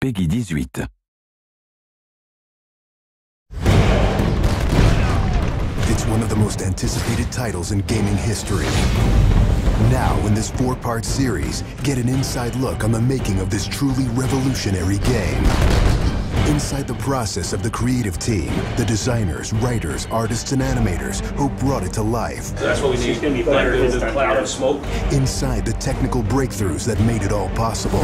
Peggy 18. It's one of the most anticipated titles in gaming history. Now, in this 4-part series, get an inside look on the making of this truly revolutionary game. Inside the process of the creative team, the designers, writers, artists, and animators who brought it to life. That's what we see. It's going to be thunder in the cloud of smoke. Inside the technical breakthroughs that made it all possible.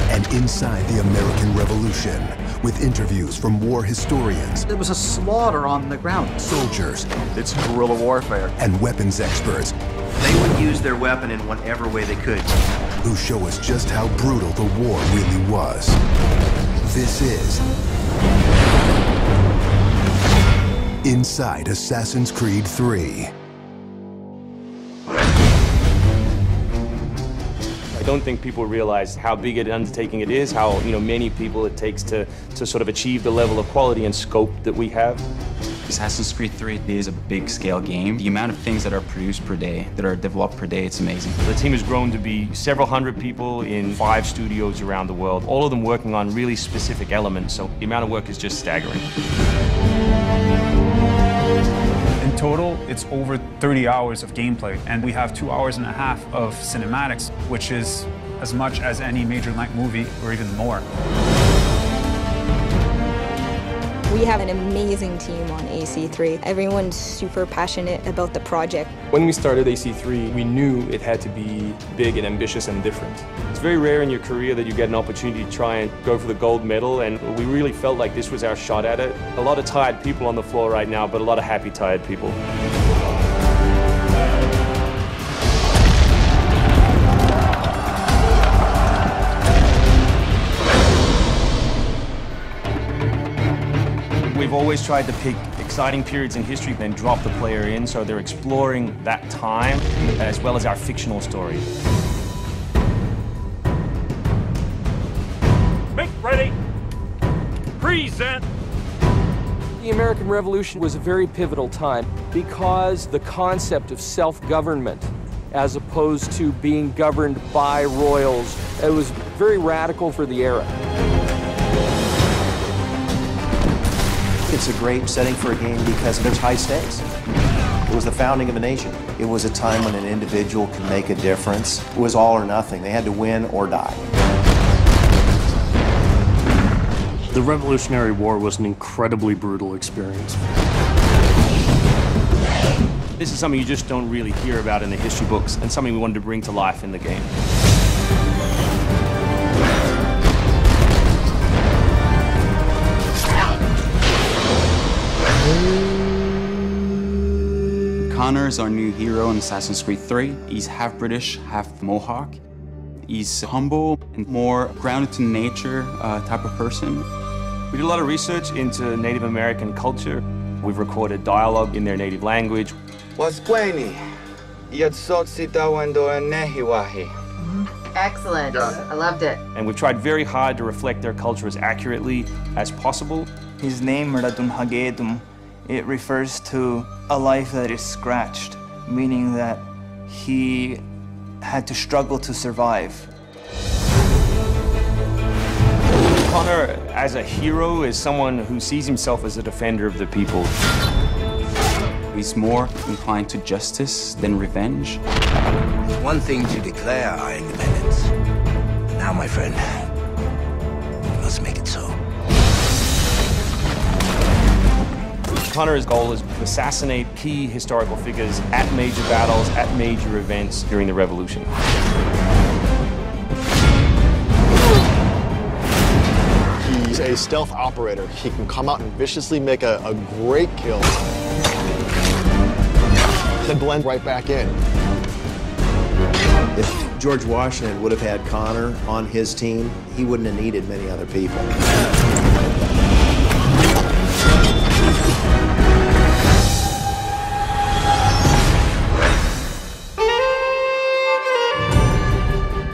And inside the American Revolution, with interviews from war historians. There was a slaughter on the ground. Soldiers. It's guerrilla warfare. And weapons experts. They would use their weapon in whatever way they could. Who show us just how brutal the war really was. This is Inside Assassin's Creed 3. I don't think people realize how big an undertaking it is, how many people it takes to sort of achieve the level of quality and scope that we have. Assassin's Creed 3 is a big-scale game. The amount of things that are produced per day, that are developed per day, it's amazing. The team has grown to be several hundred people in 5 studios around the world, all of them working on really specific elements, so the amount of work is just staggering. In total, it's over 30 hours of gameplay, and we have 2.5 hours of cinematics, which is as much as any major length movie, or even more. We have an amazing team on AC3. Everyone's super passionate about the project. When we started AC3, we knew it had to be big and ambitious and different. It's very rare in your career that you get an opportunity to try and go for the gold medal, and we really felt like this was our shot at it. A lot of tired people on the floor right now, but a lot of happy, tired people. We've always tried to pick exciting periods in history, then drop the player in, so they're exploring that time as well as our fictional story. Make ready. Present. The American Revolution was a very pivotal time because the concept of self-government, as opposed to being governed by royals, it was very radical for the era. It's a great setting for a game because there's high stakes. It was the founding of a nation. It was a time when an individual could make a difference. It was all or nothing. They had to win or die. The Revolutionary War was an incredibly brutal experience. This is something you just don't really hear about in the history books, and something we wanted to bring to life in the game. Connor is our new hero in Assassin's Creed 3. He's half British, half Mohawk. He's humble and more grounded to nature type of person. We did a lot of research into Native American culture. We've recorded dialogue in their native language. Excellent. I loved it. And we've tried very hard to reflect their culture as accurately as possible. His name, Radun Hagedum, it refers to a life that is scratched, meaning that he had to struggle to survive. Connor, as a hero, is someone who sees himself as a defender of the people. He's more inclined to justice than revenge. It's one thing to declare our independence. Now, my friend, we must make it so. Connor's goal is to assassinate key historical figures at major battles, at major events during the Revolution. He's a stealth operator. He can come out and viciously make a great kill, then blend right back in. If George Washington would have had Connor on his team, he wouldn't have needed many other people.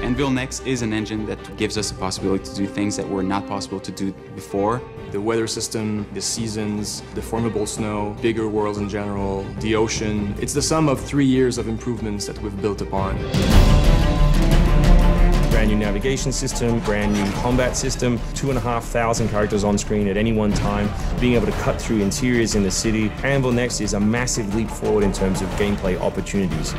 Anvil Next is an engine that gives us the possibility to do things that were not possible to do before. The weather system, the seasons, the formidable snow, bigger worlds in general, the ocean. It's the sum of 3 years of improvements that we've built upon. brand new navigation system, brand new combat system, 2,500 characters on screen at any one time, being able to cut through interiors in the city. Anvil Next is a massive leap forward in terms of gameplay opportunities.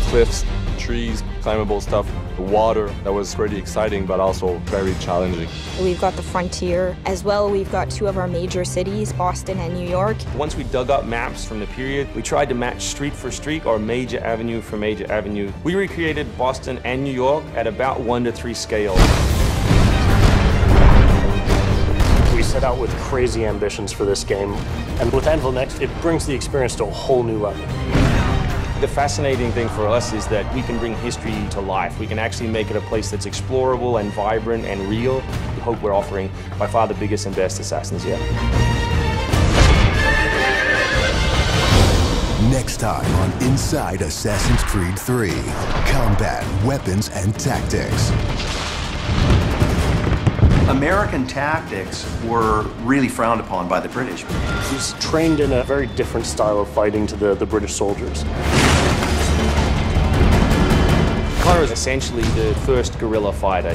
Cliffs, trees, climbable stuff, the water, that was pretty exciting but also very challenging. We've got the frontier. As well, we've got two of our major cities, Boston and New York. Once we dug up maps from the period, we tried to match street for street or major avenue for major avenue. We recreated Boston and New York at about 1:3 scale. We set out with crazy ambitions for this game, and with Anvil Next, it brings the experience to a whole new level. The fascinating thing for us is that we can bring history to life. We can actually make it a place that's explorable and vibrant and real. We hope we're offering by far the biggest and best Assassins yet. Next time on Inside Assassin's Creed 3, combat, weapons, and tactics. American tactics were really frowned upon by the British. He's trained in a very different style of fighting to the British soldiers. Connor is essentially the first guerrilla fighter.